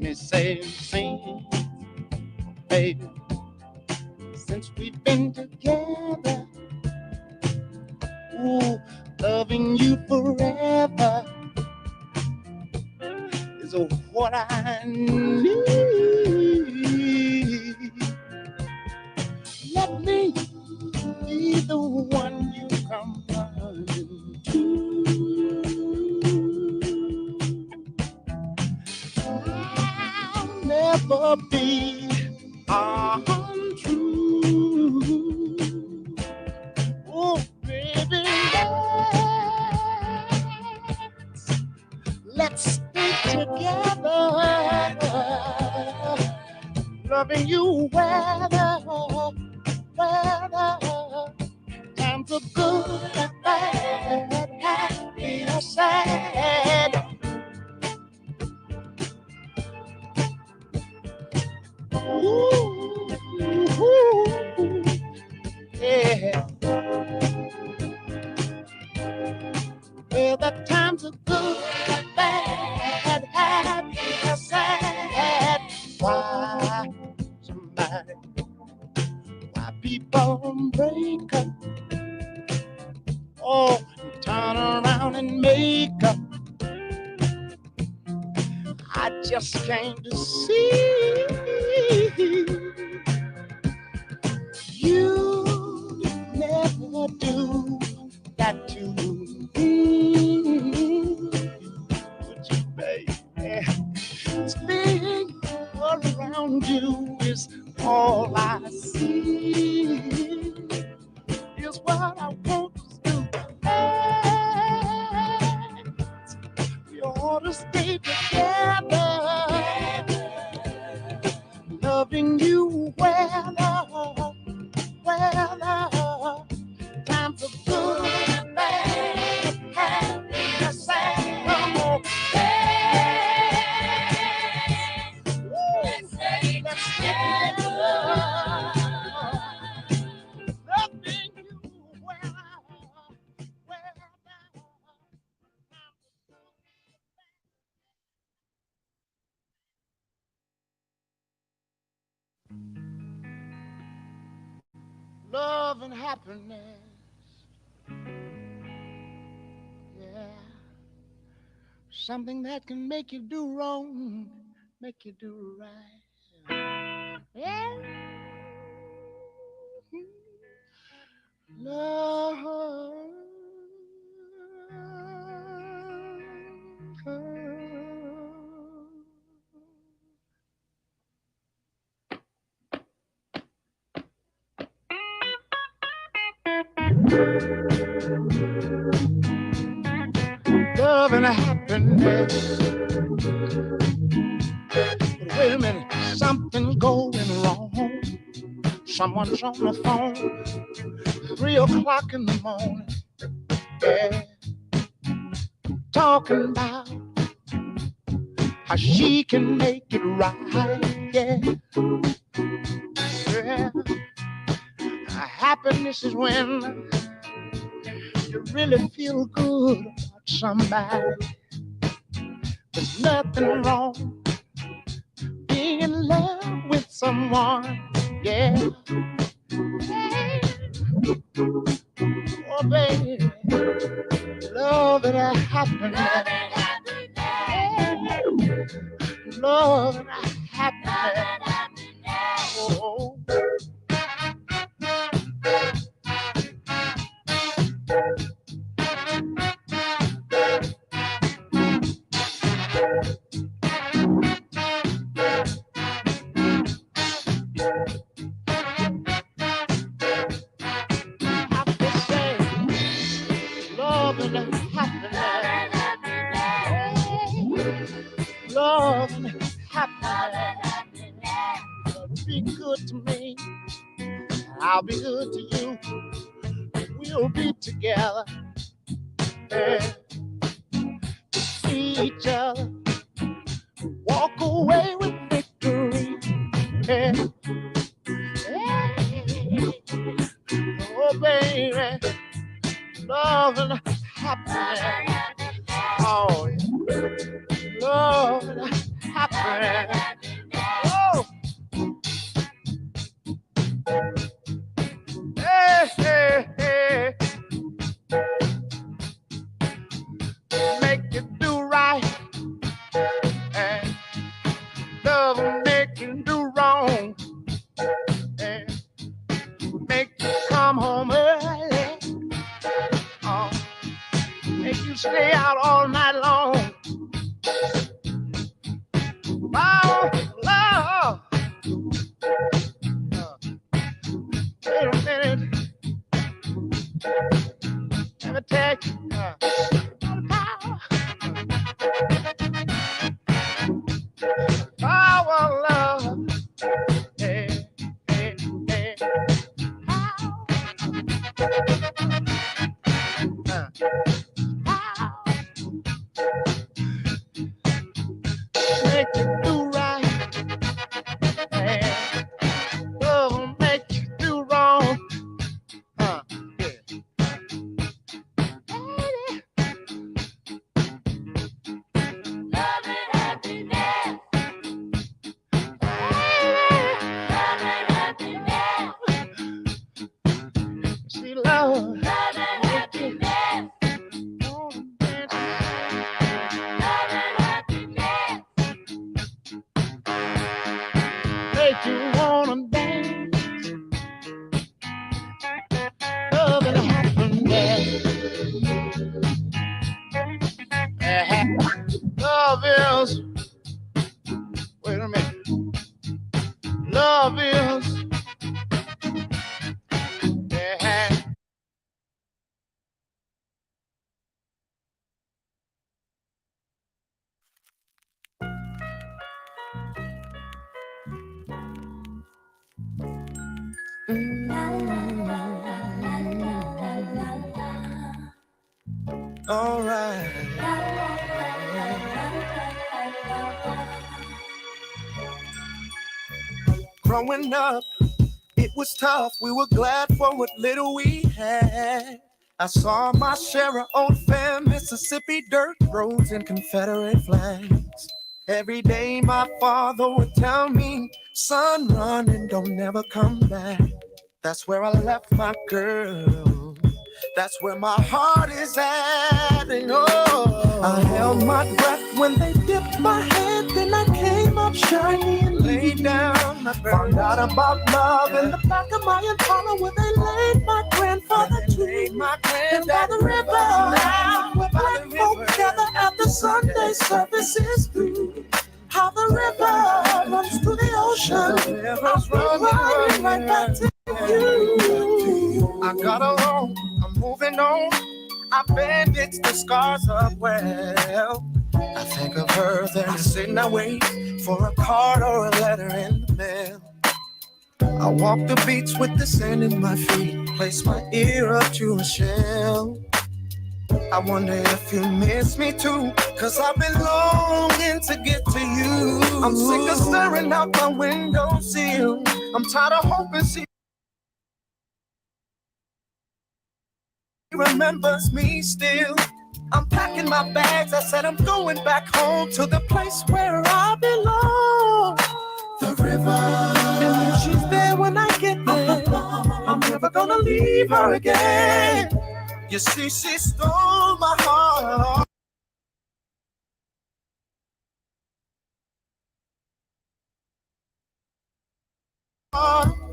me say, sing, baby, since we've been together, ooh, loving you forever is what I need. Let me be the one you come running to. I'll never be untrue. Oh, baby, let's stay together, loving you weather, times are good and bad, happy or sad. Ooh, yeah. Well, the times are good and bad, happy or sad. Why somebody, why people break up? Oh, turn around and make up. I just came to see you never do that to me. Would you, baby? This thing all around you is all I see. Is what I want to do. We ought to stay together, loving you weather, times are good and bad, happy and sad. Come on, let's stay together, loving you weather. Love and happiness, yeah, something that can make you do wrong, make you do right, yeah. Love. Love and happiness. But wait a minute, something's going wrong. Someone's on the phone, 3 o'clock in the morning, yeah, talking about how she can make it right, yeah, yeah. Happiness is when you really feel good about somebody. There's nothing wrong being in love with someone, yeah. Oh, baby, love and happiness, love and happiness, oh. Love and happiness, be good to me, I'll be good to you. We'll be together, yeah. See each other, walk away with victory, yeah. Oh, baby, love and happiness. Oh, yeah. Love and happiness. make you stay out all night long. Oh, love. Wait a minute. Let me tell you. Power, love. Hey, hey, hey. Make you do right. Hey. Love will make you do wrong. Yeah. Love and happiness. Love and happiness. See, love. Love and happiness. Love and happiness. Make you wanna dance. Love and happiness. Love is, wait a minute. Love is, yeah. All right. Growing up, it was tough. We were glad for what little we had. I saw my share of old fam, Mississippi dirt roads and Confederate flags. Every day my father would tell me, son, run and don't never come back. That's where I left my girl. That's where my heart is at. And oh, I held my breath when they dipped my head. Then I came up shiny and laid down. I found out about love in the back of my Impala where they laid my grandfather to. And by the river, where black folk gather after Sunday services through. How the river runs to the ocean. I'll be running right back to you. I got along, I'm moving on. I bandaged the scars up well. I think of her, then I sit and I wait for a card or a letter in the mail. I walk the beach with the sand in my feet, place my ear up to a shell. I wonder if you miss me too, cause I've been longing to get to you. I'm sick of staring out my window sill. I'm tired of hoping she remembers me still. I'm packing my bags, I said I'm going back home to the place where I belong. The river, and if she's there when I get there, I'm never gonna leave her again. You see, she stole my heart.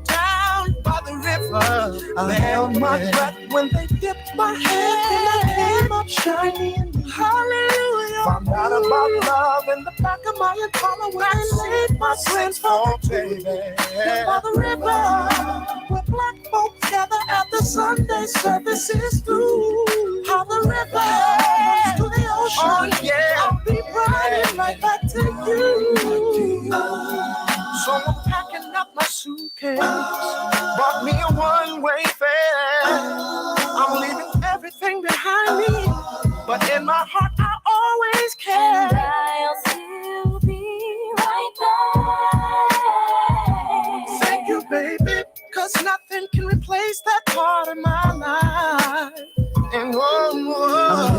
Down by the river, I held my breath when they dipped my head, and I came up shiny and hallelujah. Found out about love in the back of my Impala where they laid my grandfather, baby. Down by the river, where black folks gather after Sunday services through. How the river runs to the ocean. Oh, yeah. I'll be riding right back to you. So I'm packing up my suitcase, bought me a one-way fare. I'm leaving everything behind me, but in my heart I always care. And I'll still be right there. Thank you, baby, cause nothing can replace that part of my life. And I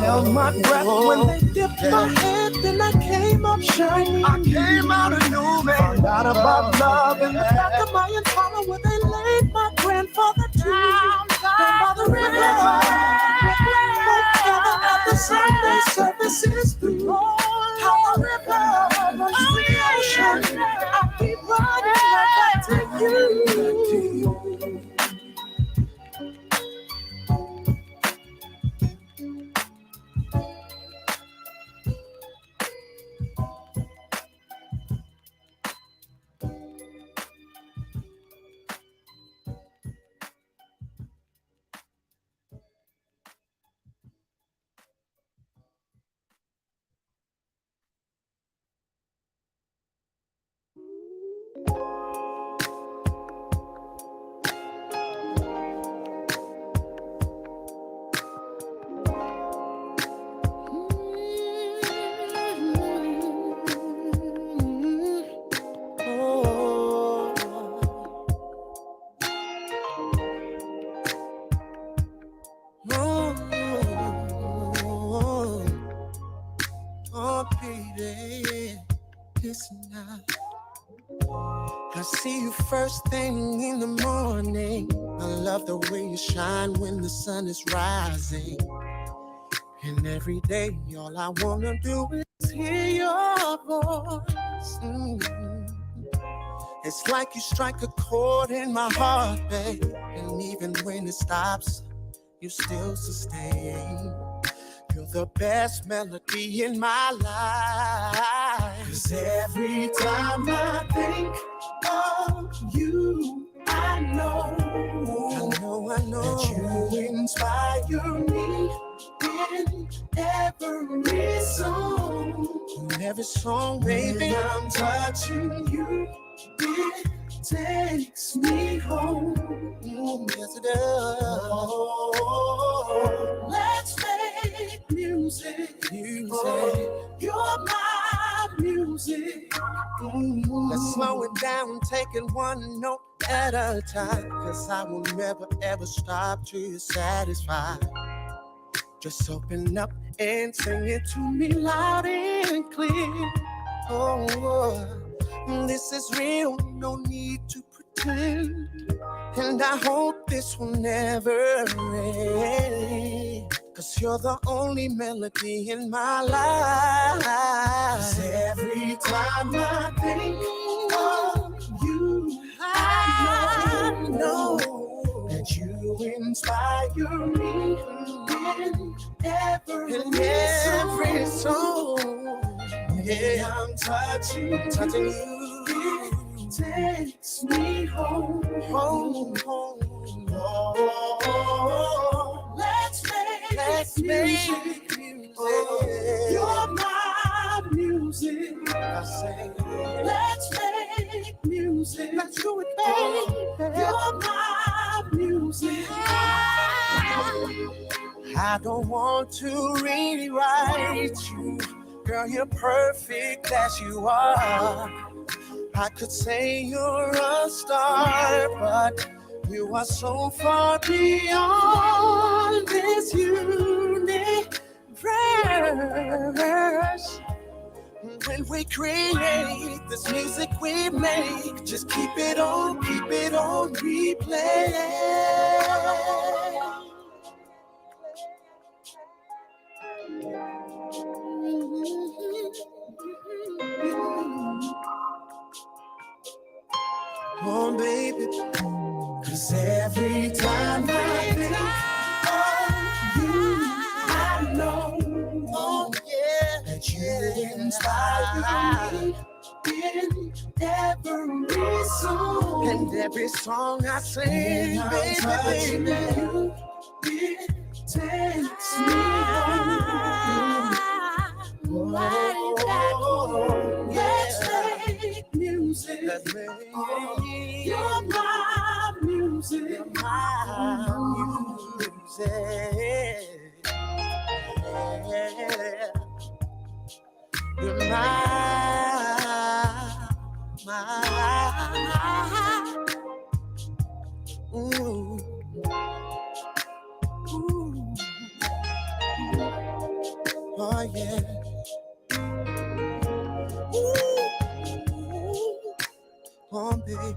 held my breath when they dipped my head, then I came up shiny. I came out a new man. Found out about love in the back of my Impala where they laid my grandfather down by the river. Where black folks gather after Sunday services through. How the river runs to the ocean. I'll be running right back to you. I see you first thing in the morning. I love the way you shine when the sun is rising. And every day, all I wanna do is hear your voice. It's like you strike a chord in my heart, babe. And even when it stops, you still sustain. You're the best melody in my life. 'Cause every time I think of you, I know that you inspire me in every song, baby. I'm touching you. It takes me home. Yes, it does. Oh, let's make music. Oh, you're my music. Let's slow it down, taking one note at a time. 'Cause I will never ever stop till you're satisfied. Just open up and sing it to me loud and clear. Oh, this is real, no need to pretend. And I hope this will never end. 'Cause you're the only melody in my life. 'Cause every time I think of you, I know that you inspire me in every song. Yeah, I'm touching you. It takes me home. Oh, let's make music. Oh, you're my music. I say, let's make music. Let's do it, baby. You're my music. I don't want to rewrite you. Girl, you're perfect as you are. I could say you're a star, but you are so far beyond this universe. When we create this music we make, just keep it on replay. Oh, baby, 'cause every time I think of you, I know, oh yeah, that you inspire me in every song. And every song I sing, baby, it takes me home. Let's make music. You're my music. You're my music. You're my. Ooh. Ooh. Oh yeah. Oh, baby.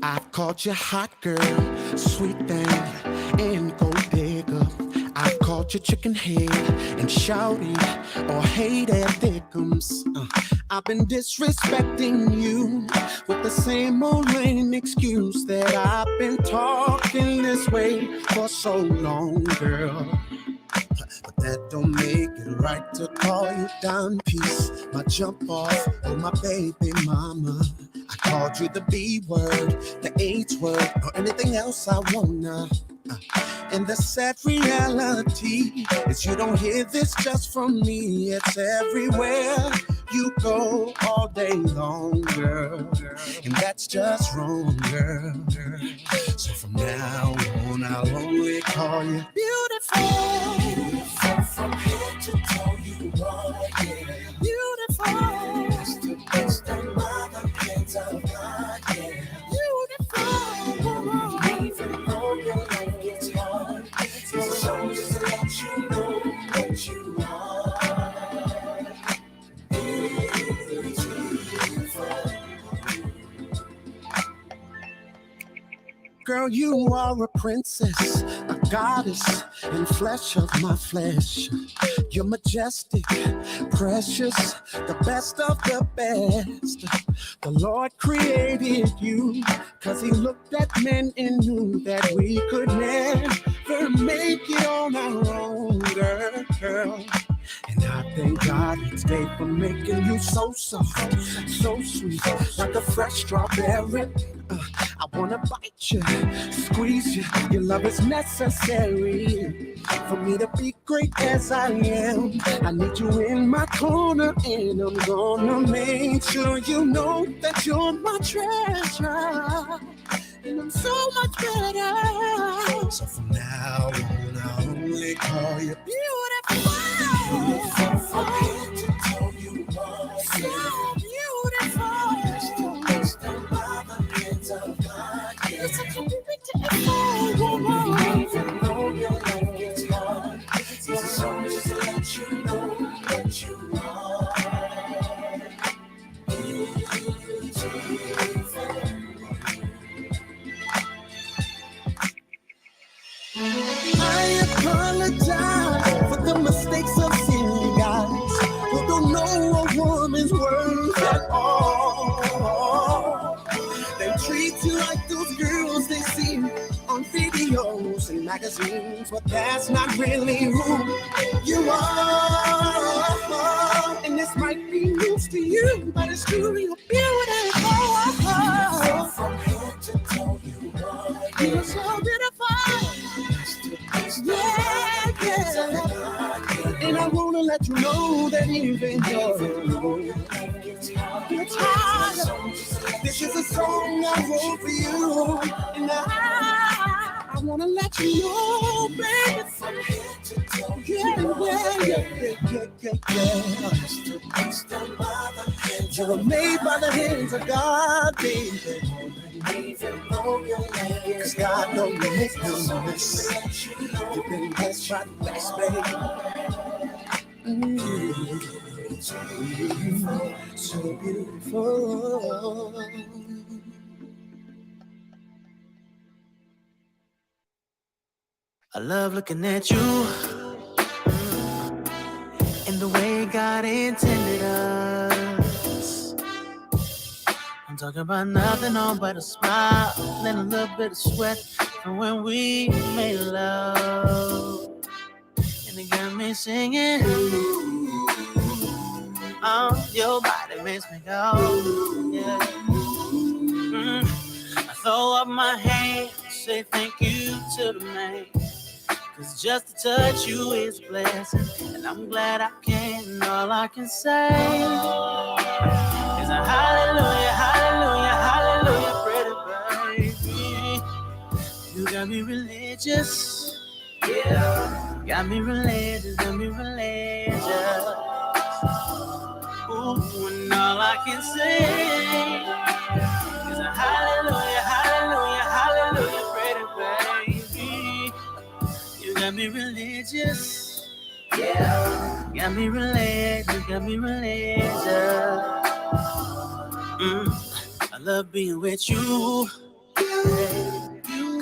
I've called you hot girl, sweet thing, and gold digger. I've called you chicken head and shouty or hated thickums. I've been disrespecting you with the same old lame excuse that I've been talking this way for so long, girl. But that don't make it right to call you dime piece, my jump off, or my baby mama. I called you the B word, the H word, or anything else I wanna. And the sad reality is you don't hear this just from me. It's everywhere you go all day long, girl. And that's just wrong, girl. So from now on, I'll only call you beautiful. Beautiful from head to toe, you are, yeah. Beautiful. It's the best of mother hands of God, yeah. Beautiful. Even though your life gets hard, it's so just to let you know what you are. Beautiful. Girl, you are a princess, a goddess, and flesh of my flesh. You're majestic, precious, the best of the best. The Lord created you, 'cause he looked at men and knew that we could never make it on our own, girl. And I thank God each day for making you so soft, so sweet, like a fresh strawberry. I wanna bite you, squeeze you. Your love is necessary for me to be great as I am. I need you in my corner, and I'm gonna make sure you know that you're my treasure. And I'm so much better. So from now on, I'll only call you beautiful. Beautiful from head to toe, you are so beautiful. That's the best of my hands of God. You're such a beautiful woman. Even though your life gets hard, it's a song just to let you know what you are. Beautiful. I apologize for the mistakes of silly guys who don't know a woman's worth at all. They treat you like those girls they see on videos and magazines, but that's not really who you are. And this might be news to you, but it's truly beautiful. From head to toe, you are. You're so beautiful. Yeah. And I wanna let you know that even though it's hard, this is a song I wrote for you. And I wanna let you know, baby. Yeah. You're made by the hands of God, baby. Cause God don't make no mess. You've been blessed by the best, baby. So beautiful. I love looking at you and the way God intended us. I'm talking about nothing on but a smile and a little bit of sweat from when we made love. And it got me singing. Your body makes me go. Yeah. I throw up my hands, say thank you to the man. 'Cause just to touch you is a blessing, and I'm glad I can. And all I can say is a hallelujah, hallelujah, hallelujah, pretty baby. You got me religious, yeah. Got me religious, got me religious. Ooh, and all I can say is a hallelujah, hallelujah, hallelujah, pretty baby. You got me religious, yeah. Got me religious, got me religious. I love being with you, yeah.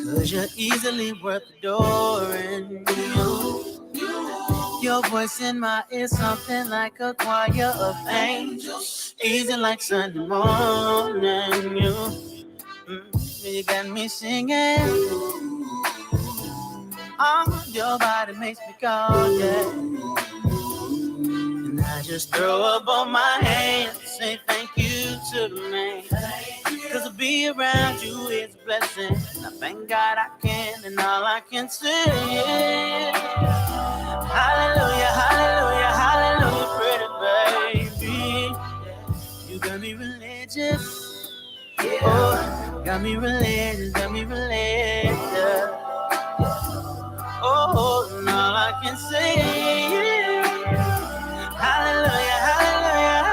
'Cause you're easily worth adoring. Your voice in my ear, something like a choir of angels. Easy like Sunday morning, you got me singing. Your body makes me go, yeah. And I just throw up on my hands, say thank you to the man. Cause to be around you is a blessing. I thank God I can, and all I can say is hallelujah, hallelujah, hallelujah, pretty baby. You got me religious. Oh, got me religious, got me religious. Oh, and all I can say is hallelujah, hallelujah.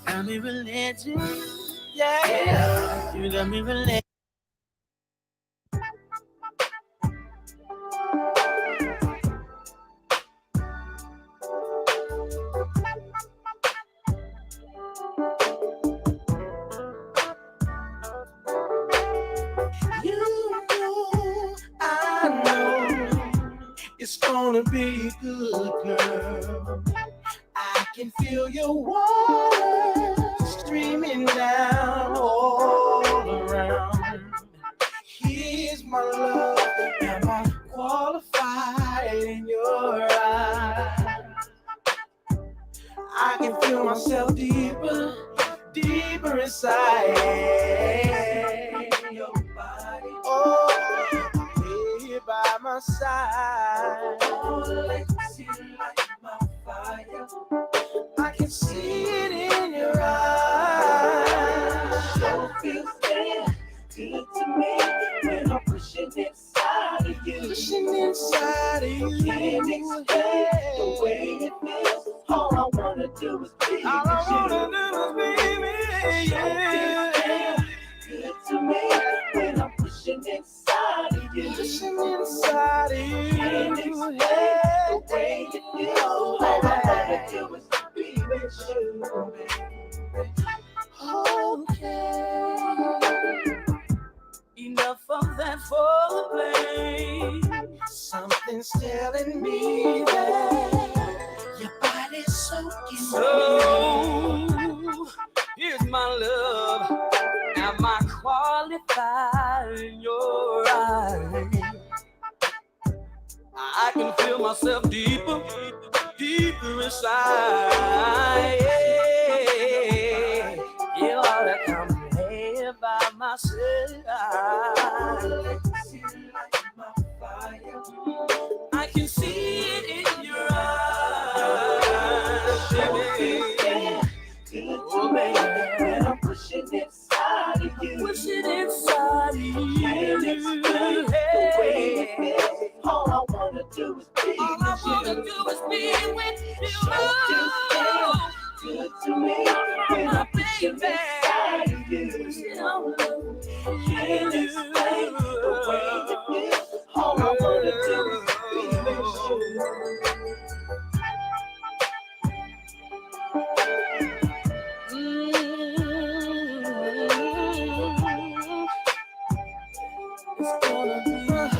Got me religious, yeah. You got me religious. It's gonna be good, girl. I can feel your water streaming down all around. Here's my love. Am I qualified in your eyes? I can feel myself deeper, deeper inside your body. Oh, here by my side. Oh, let's see like my fire. I can see it in your eyes. Sure feels good to me when I'm pushing inside of you. Pushing inside of you. Can't explain the way it feels. All I wanna do is be with you. All I wanna do is be with you. Good to me when I'm pushing inside of you. Pushing inside of you. Can't explain the way it feels. All I wanna do is be with you. Okay. Enough of that foreplay. Something's telling me that your body's soaking. So here's my love. Am I qualified in your eyes? I can feel myself deeper, deeper inside. You ought to come here by my side. I can see it in your eyes, baby. Oh, baby, I'm pushing inside of you. Pushing inside of you. Hey. All I wanna do is be with you. All I wanna do is be with you. Good to me, when I'm pushing inside of you. Can't explain the way you feel. All I wanna do is be with you. It's gonna be good.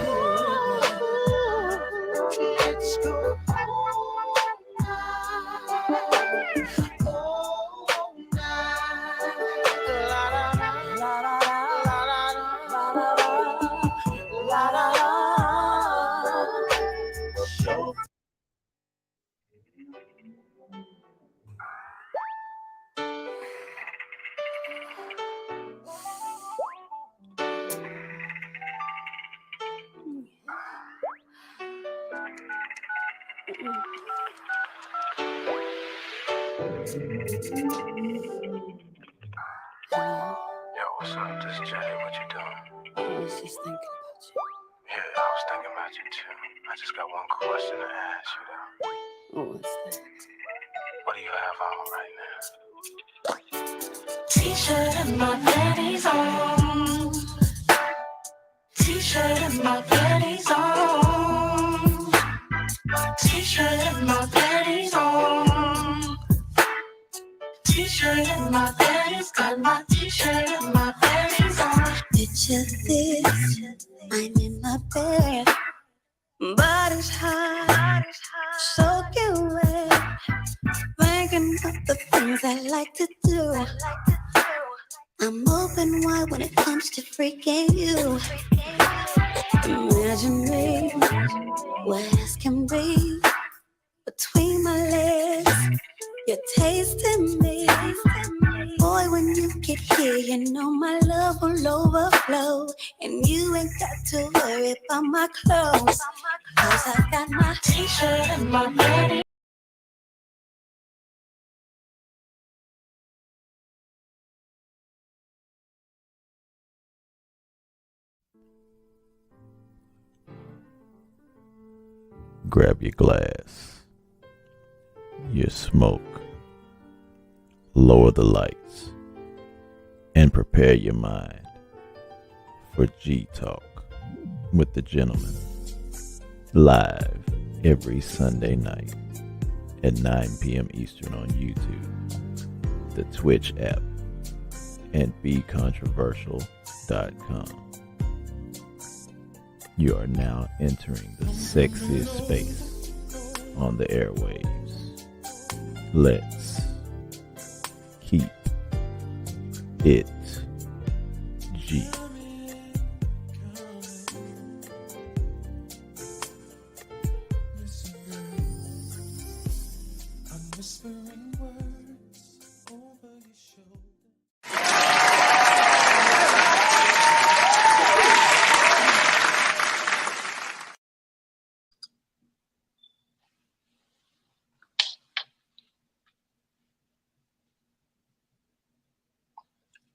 Let's go all night. La la la la la la la la la la. Show. Yo, what's up? This is Jay. What you doing? I was just thinking about you. Yeah, I was thinking about you too. I just got one question to ask you though. What's that? What do you have on right now? T-shirt and my panties on. T-shirt and my panties on. T-shirt and my panties on. T-shirt and my panties, got my T-shirt and my panties on. Picture this, I'm in my bed, body's hot, soaking wet, thinking of the things I like to do. I'm open wide when it comes to freaking you. Imagine me, wet as can be, between my legs, you're tasting me. Boy, when you get here, you know my love will overflow. And you ain't got to worry about my clothes, 'cause I got my t-shirt and my panties. Grab your glass, your smoke, lower the lights, and prepare your mind for G Talk with the Gentleman, live every Sunday night at 9 p.m. Eastern on YouTube, the Twitch app, and BeControversial.com. You are now entering the sexiest space on the airwaves. Let's keep it G.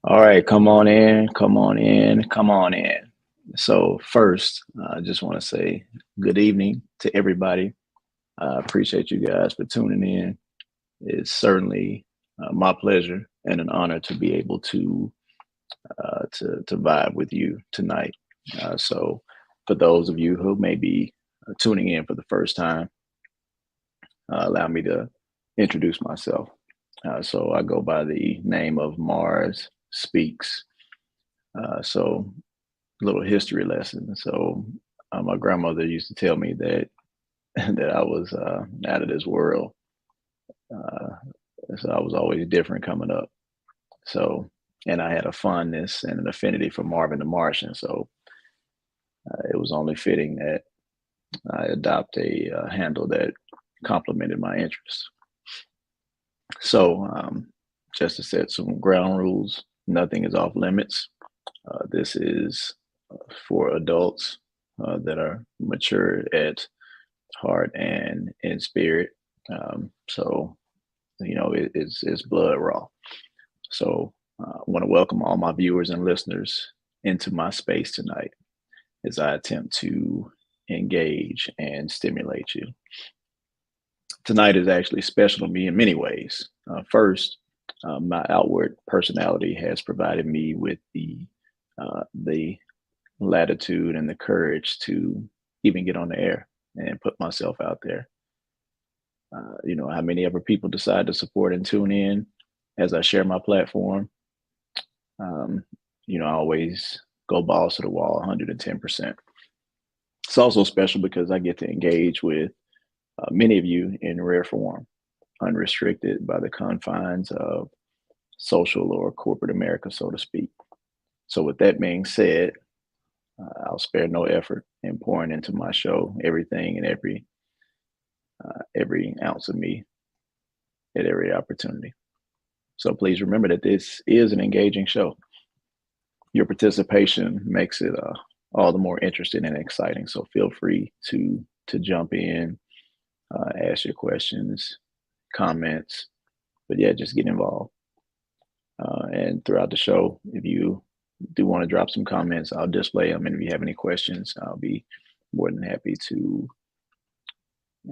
All right, come on in, come on in, come on in. So first, I just want to say good evening to everybody. I appreciate you guys for tuning in. It's certainly my pleasure and an honor to be able to vibe with you tonight. So for those of you who may be tuning in for the first time, allow me to introduce myself. So I go by the name of Mars Speaks. So a little history lesson. So my grandmother used to tell me that that I was out of this world. So I was always different coming up. So, and I had a fondness and an affinity for Marvin the Martian. So it was only fitting that I adopt a handle that complemented my interests. So just to set some ground rules, nothing is off limits. This is for adults that are mature at heart and in spirit. So, you know, it's blood raw. So I want to welcome all my viewers and listeners into my space tonight as I attempt to engage and stimulate you. Tonight is actually special to me in many ways. First, my outward personality has provided me with the latitude and the courage to even get on the air and put myself out there. You know, how many other people decide to support and tune in as I share my platform? You know, I always go balls to the wall, 110%. It's also special because I get to engage with many of you in rare form, unrestricted by the confines of social or corporate America, so to speak. So with that being said, I'll spare no effort in pouring into my show everything and every ounce of me at every opportunity. So please remember that this is an engaging show. Your participation makes it all the more interesting and exciting. So feel free to jump in, ask your questions, comments, but yeah, just get involved. And throughout the show, if you do want to drop some comments, I'll display them. And if you have any questions, I'll be more than happy to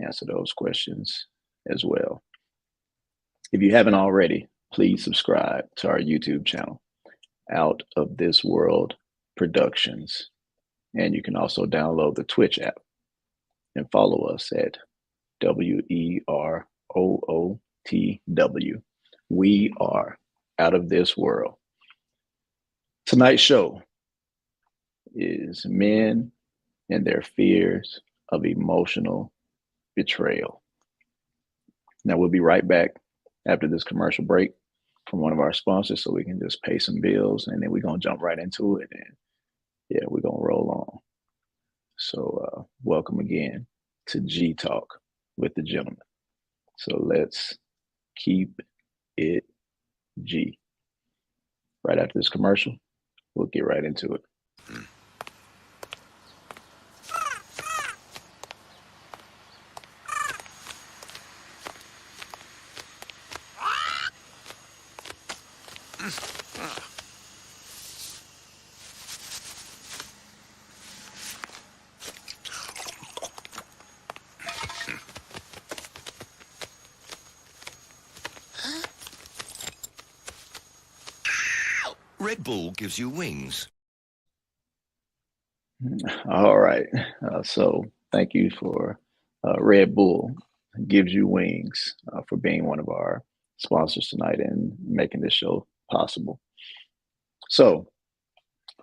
answer those questions as well. If you haven't already, please subscribe to our YouTube channel, Out of This World Productions. And you can also download the Twitch app and follow us at WEROOTW. We are Out of This World. Tonight's show is men and their fears of emotional betrayal. Now we'll be right back after this commercial break from one of our sponsors so we can just pay some bills, and then we're going to jump right into it, and yeah, we're going to roll on. So welcome again to G Talk with the Gentleman. So let's keep it G. right after this commercial. We'll get right into it. Red Bull gives you wings. All right. So thank you for Red Bull Gives You Wings for being one of our sponsors tonight and making this show possible. So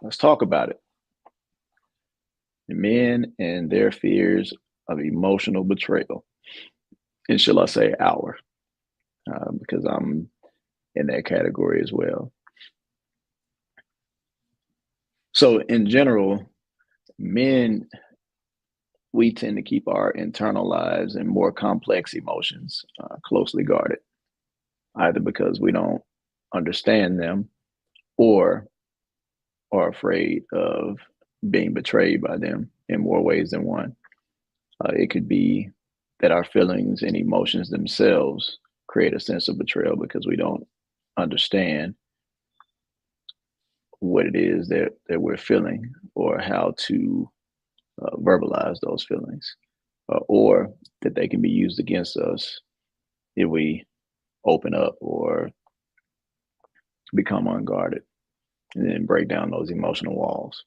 let's talk about it. Men and their fears of emotional betrayal. And shall I say our, because I'm in that category as well. So in general, men, we tend to keep our internal lives and more complex emotions closely guarded, either because we don't understand them or are afraid of being betrayed by them in more ways than one. It could be that our feelings and emotions themselves create a sense of betrayal because we don't understand what it is that we're feeling or how to verbalize those feelings, or that they can be used against us if we open up or become unguarded and then break down those emotional walls.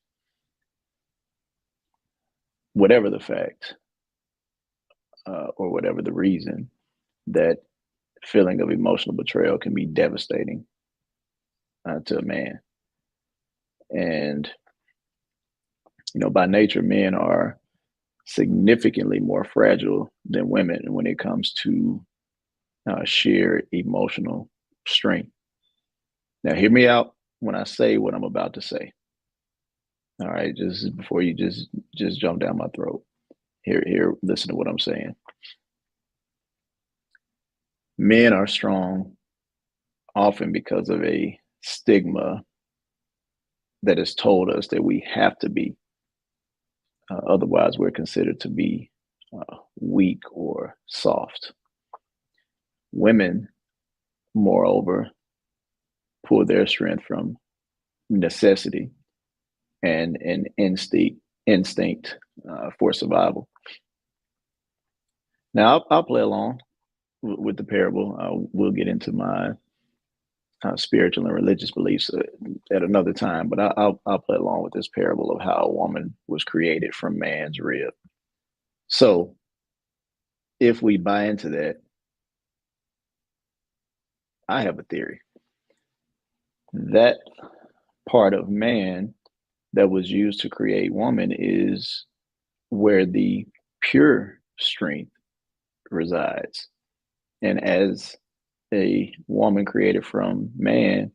Whatever the fact or whatever the reason, that feeling of emotional betrayal can be devastating to a man. And, by nature, men are significantly more fragile than women when it comes to sheer emotional strength. Now, hear me out when I say what I'm about to say. All right, just before you just jump down my throat. Here, listen to what I'm saying. Men are strong often because of a stigma that has told us that we have to be. Otherwise, we're considered to be weak or soft. Women, moreover, pull their strength from necessity and an instinct for survival. Now, I'll play along with the parable. We'll get into my spiritual and religious beliefs at another time, but I'll play along with this parable of how a woman was created from man's rib. So if we buy into that, I have a theory. That part of man that was used to create woman is where the pure strength resides. And as a woman created from man,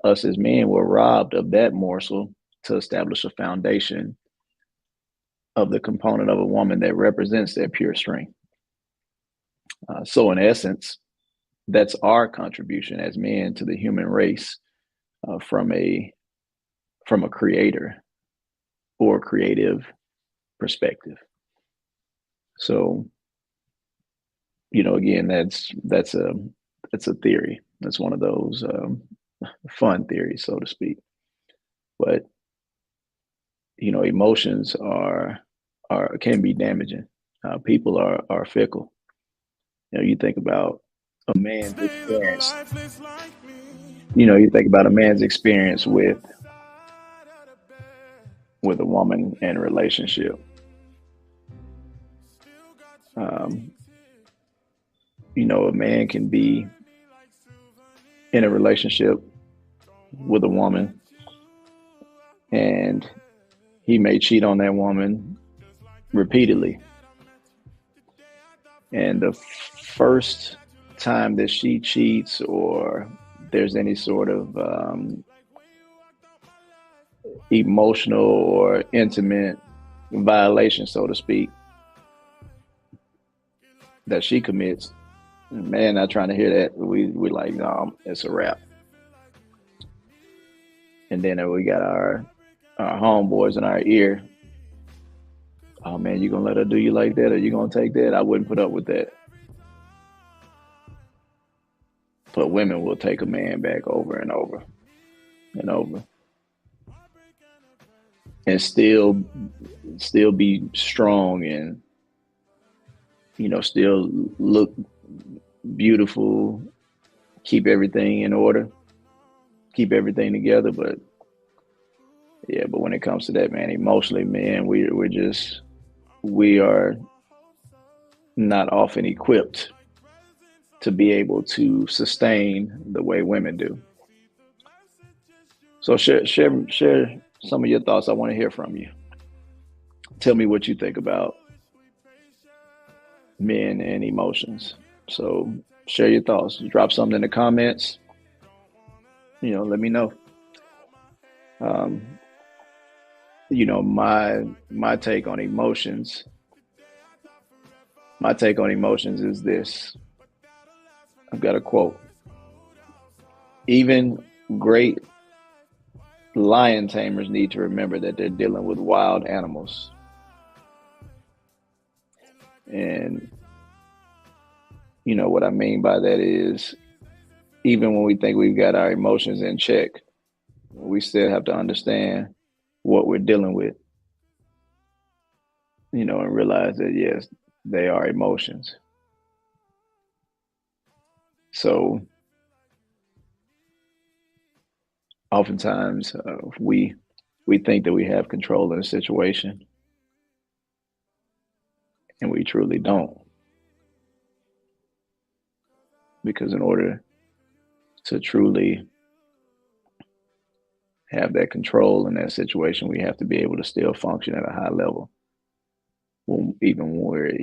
us as men were robbed of that morsel to establish a foundation of the component of a woman that represents that pure strength. So in essence, that's our contribution as men to the human race from a creator or creative perspective. So, again, that's a theory. That's one of those fun theories, so to speak. But emotions can be damaging. People are fickle. You think about a man's experience. You think about a man's experience with a woman in a relationship. A man can be in a relationship with a woman and he may cheat on that woman repeatedly. And the first time that she cheats or there's any sort of emotional or intimate violation, so to speak, that she commits, man, not trying to hear that. We like, no, it's a wrap. And then we got our homeboys in our ear. Oh man, you gonna let her do you like that, or you gonna take that? I wouldn't put up with that. But women will take a man back over and over and over, and still be strong and, you know, still look beautiful, keep everything in order, keep everything together. But yeah, but when it comes to that, man, emotionally, man, we are not often equipped to be able to sustain the way women do. So share some of your thoughts. I want to hear from you. Tell me what you think about men and emotions. So share your thoughts. Drop something in the comments. You know, let me know. You know, my take on emotions. My take on emotions is this. I've got a quote. Even great lion tamers need to remember that they're dealing with wild animals. And you know what I mean by that is, even when we think we've got our emotions in check, we still have to understand what we're dealing with, you know, and realize that, yes, they are emotions. So oftentimes we think that we have control in a situation, and we truly don't. Because in order to truly have that control in that situation, we have to be able to still function at a high level, even when we're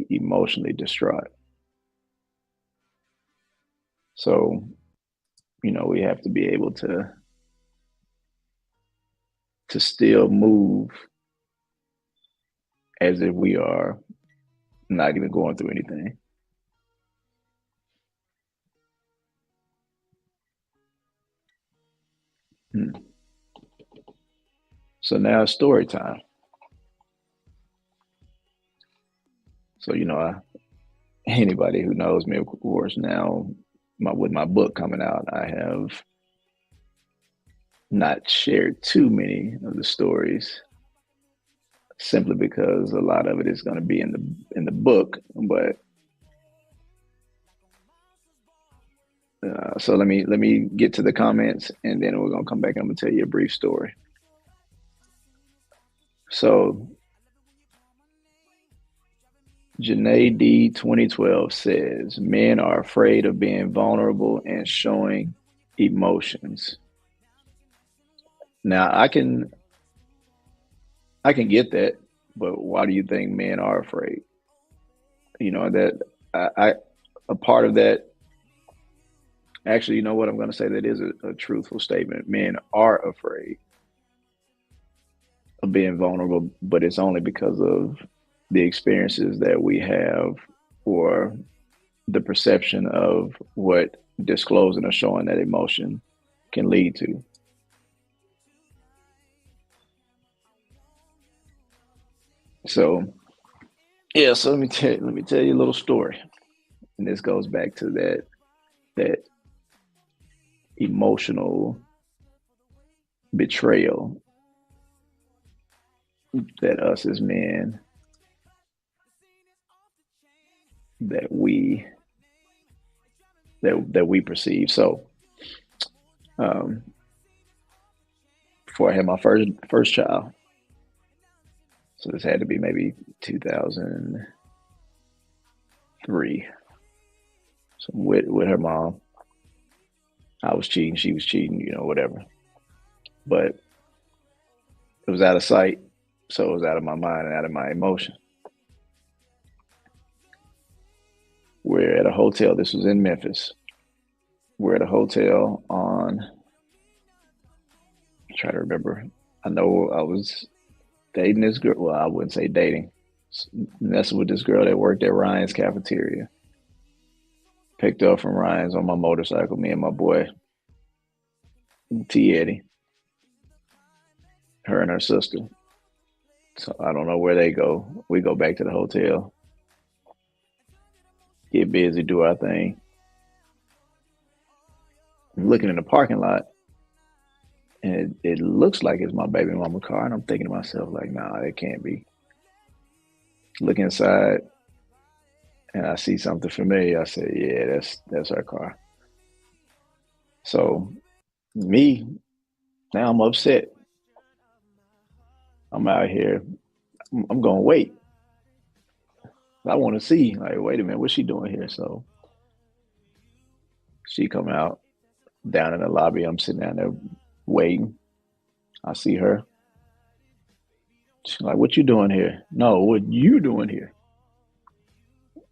emotionally distraught. So, you know, we have to be able to still move as if we are not even going through anything. So now it's story time. So, you know, anybody who knows me, of course, now with my book coming out, I have not shared too many of the stories, simply because a lot of it is going to be in the book. But so let me get to the comments, and then we're going to come back and I'm going to tell you a brief story. So Janae D 2012 says, men are afraid of being vulnerable and showing emotions. Now I can get that, but why do you think men are afraid? You know, that a part of that, actually, you know what, I'm going to say that is a truthful statement. Men are afraid of being vulnerable, but it's only because of the experiences that we have, or the perception of what disclosing or showing that emotion can lead to. So, yeah. So let me tell you a little story, and this goes back to that emotional betrayal that us as men, that we perceive. So, before I had my first child, so this had to be maybe 2003. So with her mom, I was cheating, she was cheating, you know, whatever. But it was out of sight, so it was out of my mind and out of my emotion. We're at a hotel. This was in Memphis. We're at a hotel on, I'm trying to remember. I know I was dating this girl. Well, I wouldn't say dating. Messing with this girl that worked at Ryan's cafeteria. Picked up from Ryan's on my motorcycle, me and my boy, T. Eddie. her and her sister. So I don't know where they go. We go back to the hotel, get busy, do our thing. I'm looking in the parking lot, and it looks like it's my baby mama car, and I'm thinking to myself, like, nah, it can't be. Look inside, and I see something familiar. I say, yeah, that's her car. So me, now I'm upset. I'm out here. I'm gonna wait. I want to see, like, wait a minute, what's she doing here? So she come out down in the lobby. I'm sitting down there waiting. I see her. She's like, what you doing here? No, what you doing here?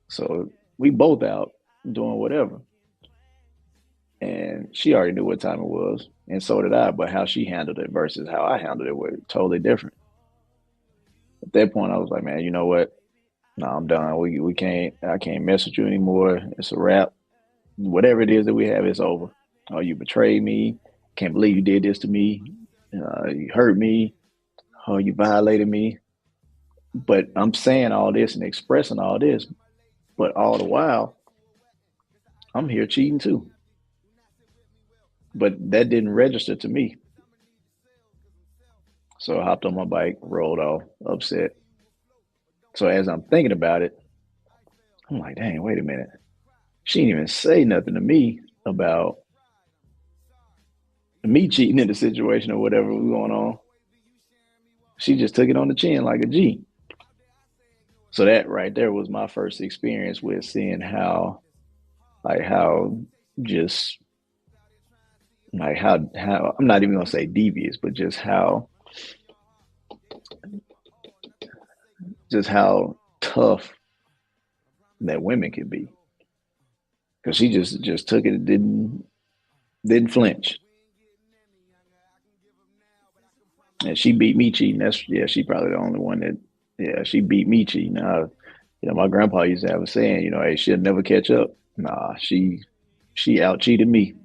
So we both out doing whatever. And she already knew what time it was, and so did I. But how she handled it versus how I handled it were totally different. At that point, I was like, man, you know what? No, I'm done. We can't. I can't mess with you anymore. It's a wrap. Whatever it is that we have, it's over. Oh, you betrayed me. Can't believe you did this to me. You hurt me. Oh, you violated me. But I'm saying all this and expressing all this, but all the while, I'm here cheating too. But that didn't register to me. So I hopped on my bike, rolled off, upset. So as I'm thinking about it, I'm like, dang, wait a minute. She didn't even say nothing to me about me cheating in the situation or whatever was going on. She just took it on the chin like a G. So that right there was my first experience with seeing how just like how I'm not even gonna say devious, but just how tough that women can be. Because she just took it, didn't flinch. And she beat me cheating. She probably the only one that she beat me cheating. My grandpa used to have a saying, hey, she'll never catch up. Nah, she out cheated me.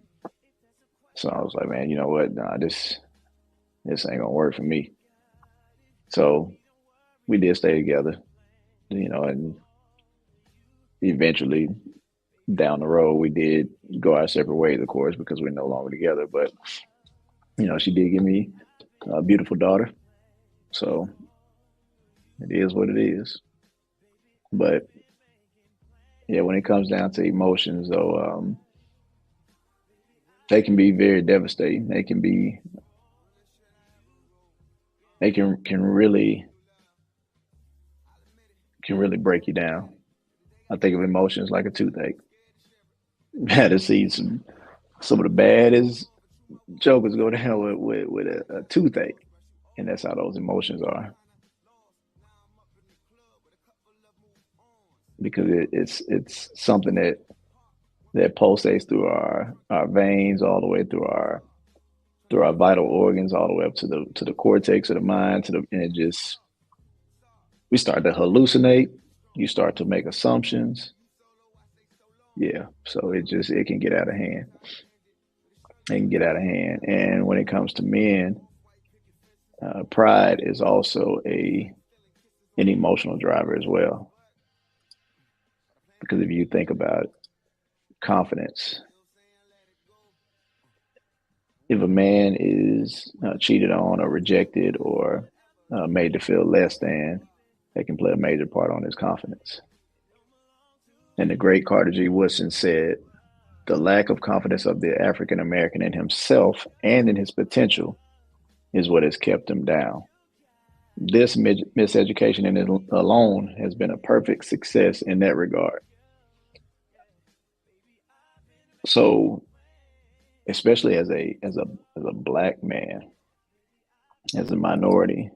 So I was like, man, you know what? Nah, this ain't gonna work for me. So we did stay together, and eventually down the road we did go our separate ways, of course, because we're no longer together. But she did give me a beautiful daughter. So it is what it is. But yeah, when it comes down to emotions, though, they can be very devastating. They can really break you down. I think of emotions like a toothache. I had to see some of the baddest jokers go down with a toothache, and that's how those emotions are. Because it's something that pulsates through our veins all the way through our vital organs, all the way up to the cortex of the mind, and we start to hallucinate. You start to make assumptions. Yeah, so it can get out of hand. It can get out of hand. And when it comes to men, pride is also an emotional driver as well. Because if you think about it, confidence, if a man is cheated on or rejected or made to feel less than, that can play a major part on his confidence. And the great Carter G. Woodson said, the lack of confidence of the African American in himself and in his potential is what has kept him down. This miseducation in it alone has been a perfect success in that regard. So, especially as a Black man, as a minority,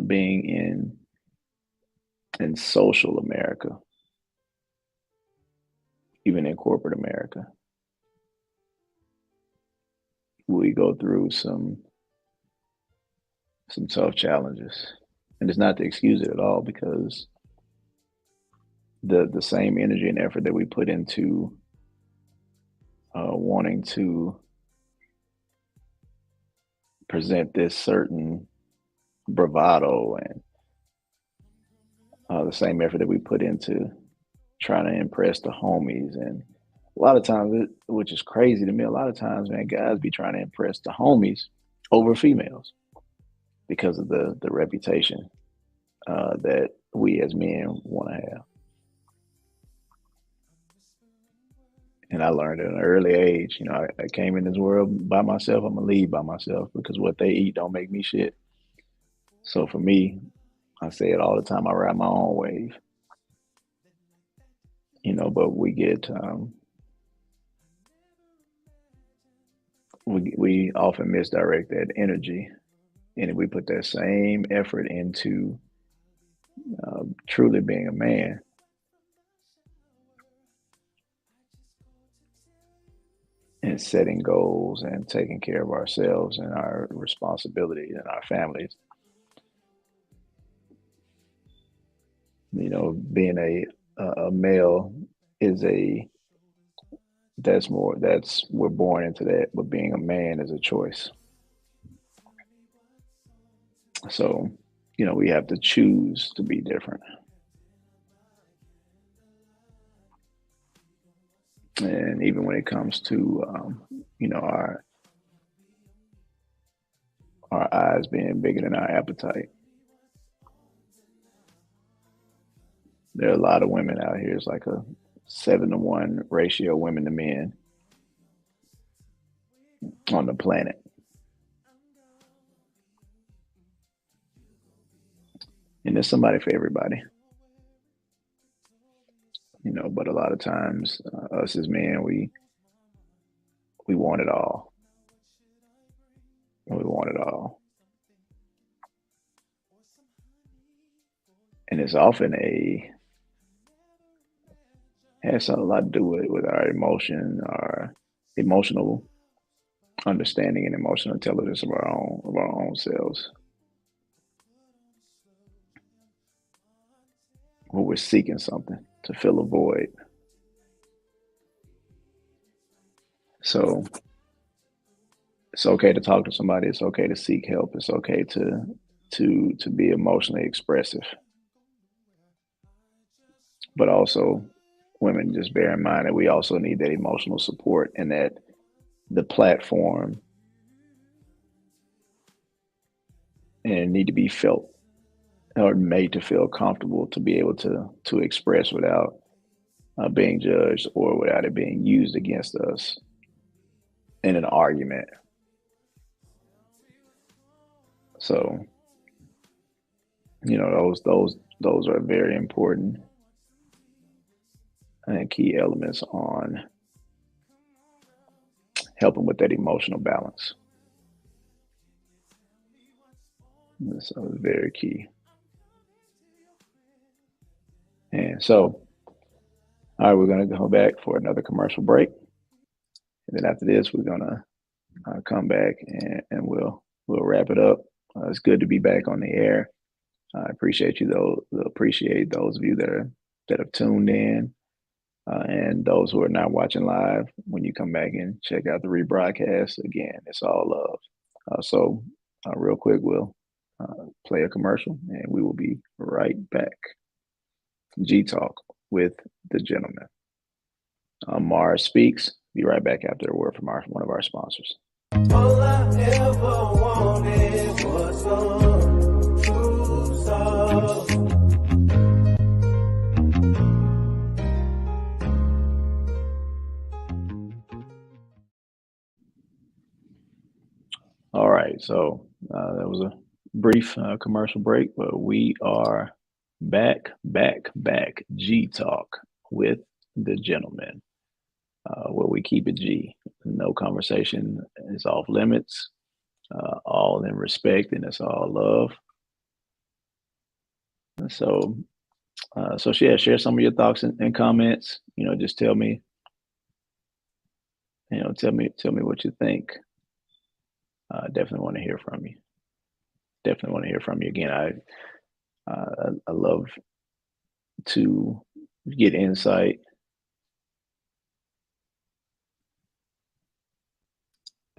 being in social America, even in corporate America, we go through some tough challenges. And it's not to excuse it at all, because the same energy and effort that we put into wanting to present this certain bravado and the same effort that we put into trying to impress the homies. And a lot of times, which is crazy to me, a lot of times, man, guys be trying to impress the homies over females because of the reputation that we as men want to have. And I learned at an early age, I came in this world by myself. I'm gonna leave by myself because what they eat don't make me shit. So for me, I say it all the time. I ride my own wave, but we often misdirect that energy, and if we put that same effort into truly being a man, and setting goals and taking care of ourselves and our responsibilities and our families. Being a male is we're born into that, but being a man is a choice. So, we have to choose to be different. And even when it comes to, our eyes being bigger than our appetite, there are a lot of women out here. It's like a 7-to-1 ratio women to men on the planet. And there's somebody for everybody. But a lot of times, us as men, we want it all. We want it all. And it's often has a lot to do with our our emotional understanding and emotional intelligence of our own selves. When we're seeking something to fill a void. So it's okay to talk to somebody. It's okay to seek help. It's okay to be emotionally expressive. But also, women, just bear in mind that we also need that emotional support, and that the platform and need to be felt or made to feel comfortable to be able to express without being judged or without it being used against us in an argument. So, those are very important and key elements on helping with that emotional balance. So it's very key. And so, all right, we're going to go back for another commercial break. And then after this, we're going to come back and we'll wrap it up. It's good to be back on the air. I appreciate you, though. Appreciate those of you that have tuned in, and those who are not watching live. When you come back and check out the rebroadcast, again, it's all love. So, real quick, we'll play a commercial, and we will be right back. G Talk with the gentleman. Mars Speaks. Be right back after a word from one of our sponsors. All I ever wanted was some true love. All right, so that was a brief commercial break, but we are back, G Talk with the gentleman, where we keep it G. No conversation is off limits, all in respect, and it's all love. And so, share some of your thoughts and comments. Just tell me, tell me what you think. Definitely want to hear from you. Definitely want to hear from you again. I love to get insight.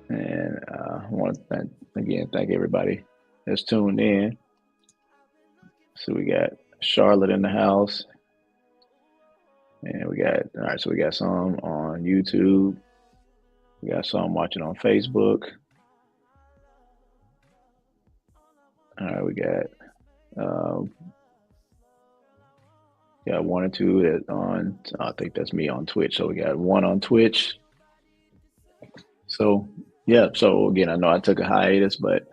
And I want to thank everybody that's tuned in. So we got Charlotte in the house. And we got, all right, so we got some on YouTube. We got some watching on Facebook. All right, we got one or two that on, I think that's me on Twitch. So we got one on Twitch. So, yeah. So again, I know I took a hiatus, but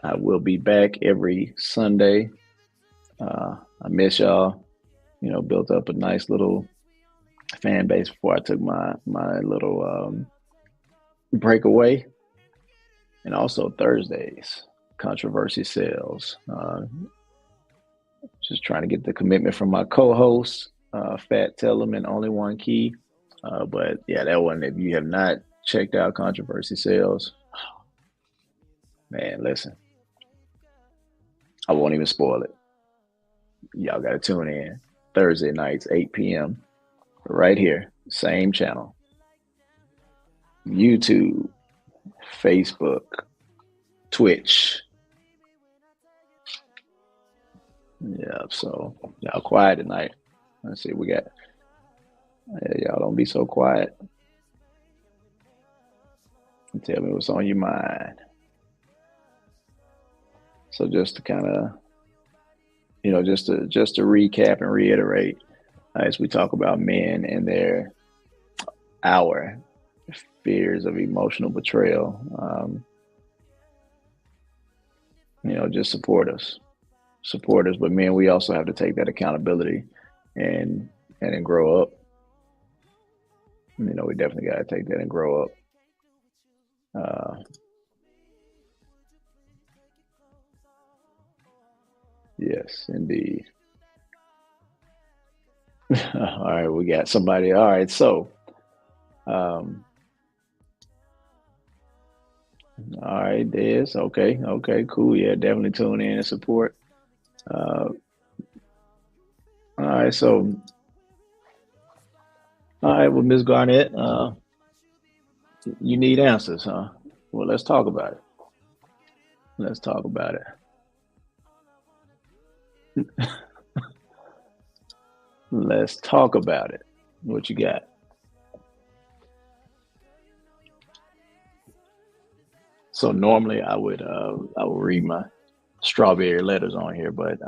I will be back every Sunday. I miss y'all. You know, built up a nice little fan base before I took my little breakaway. And also Thursdays, controversy sales. Just trying to get the commitment from my co-host, Fat Tellum and Only One Key. But yeah, that one, if you have not checked out controversy sales, man, listen, I won't even spoil it. Y'all got to tune in Thursday nights, 8 p.m. right here, same channel. YouTube, Facebook, Twitch. Yeah, so y'all quiet tonight. Let's see, we got, y'all don't be so quiet. Tell me what's on your mind. So just to kind of, you know, just to recap and reiterate, as we talk about men and our fears of emotional betrayal, you know, just support us. But man, we also have to take that accountability and grow up. You know, we definitely got to take that and grow up. Yes, indeed. All right, we got somebody. All right, so, all right, Des. Okay, cool. Yeah, definitely tune in and support. All right, so, all right, well, Ms. Garnett, you need answers, huh? Well, let's talk about it. Let's talk about it. Let's talk about it. What you got? So normally I would read my strawberry letters on here, but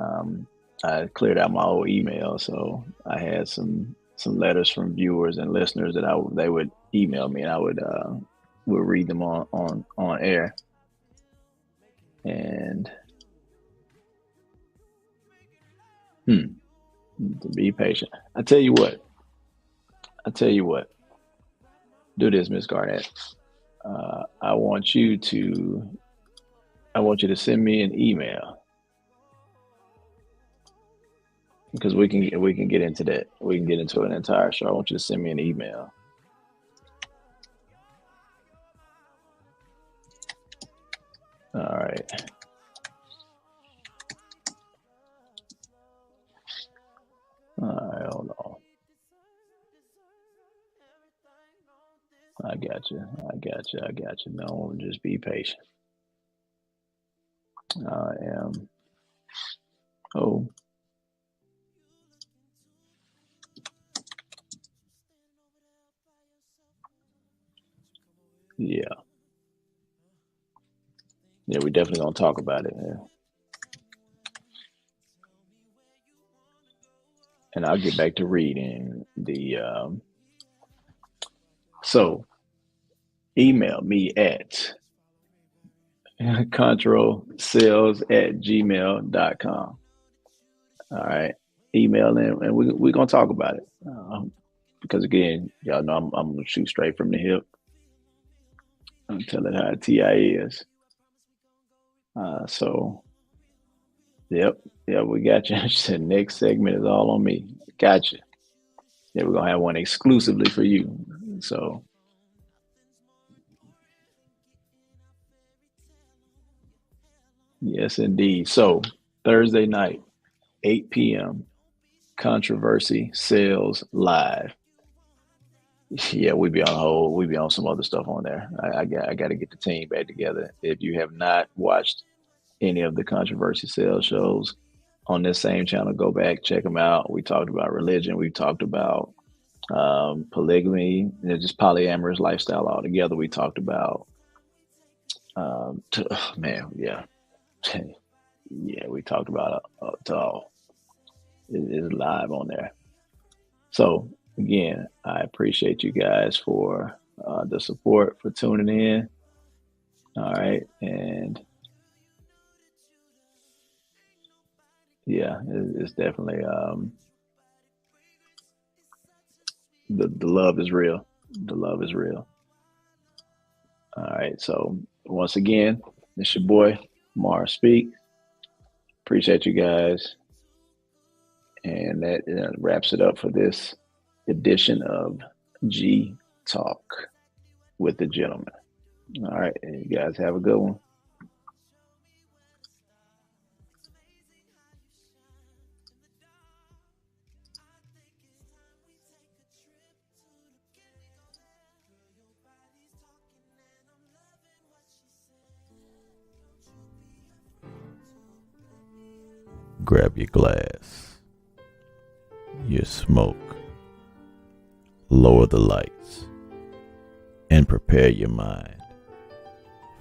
I cleared out my old email, so I had some letters from viewers and listeners that they would email me, and I would read them on air. And to be patient. I tell you what. Do this, Miss Garnett. I want you to send me an email, because we can get into that. We can get into an entire show. I want you to send me an email. All right. All right, hold on. I got you. No, just be patient. I am. Oh. Yeah. Yeah, we definitely gonna talk about it. Yeah. And I'll get back to reading the. So, email me at controlsales@gmail.com. All right, email in, and we're gonna talk about it. Because again, y'all know I'm gonna shoot straight from the hip. I'm telling how TI is. So, yep, we got you. She said next segment is all on me. Gotcha. Yeah, we're gonna have one exclusively for you. So, yes, indeed. So Thursday night, 8 p.m. Controversy Sales Live. Yeah, we be on hold. We be on some other stuff on there. I got to get the team back together. If you have not watched any of the controversy sales shows on this same channel, go back, check them out. We talked about religion. We talked about polygamy, just polyamorous lifestyle altogether. We talked about, yeah, we talked about it all. It is live on there. So again, I appreciate you guys for the support, for tuning in. All right, and yeah, it's definitely the love is real. The love is real. All right, so once again, it's your boy Mars Speak. Appreciate you guys, and that wraps it up for this edition of G Talk with the Gentleman. All right, and you guys have a good one. Grab your glass, your smoke, lower the lights, and prepare your mind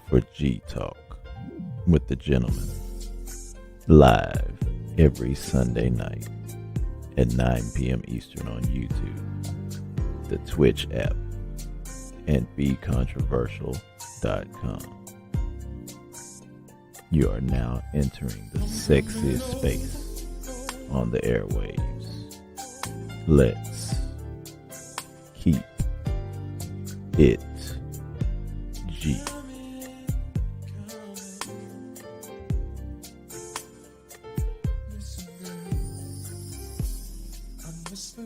for G Talk with the Gentleman, live every Sunday night at 9 p.m. Eastern on YouTube, the Twitch app, and BeControversial.com. You are now entering the sexiest space on the airwaves. Let's keep it G.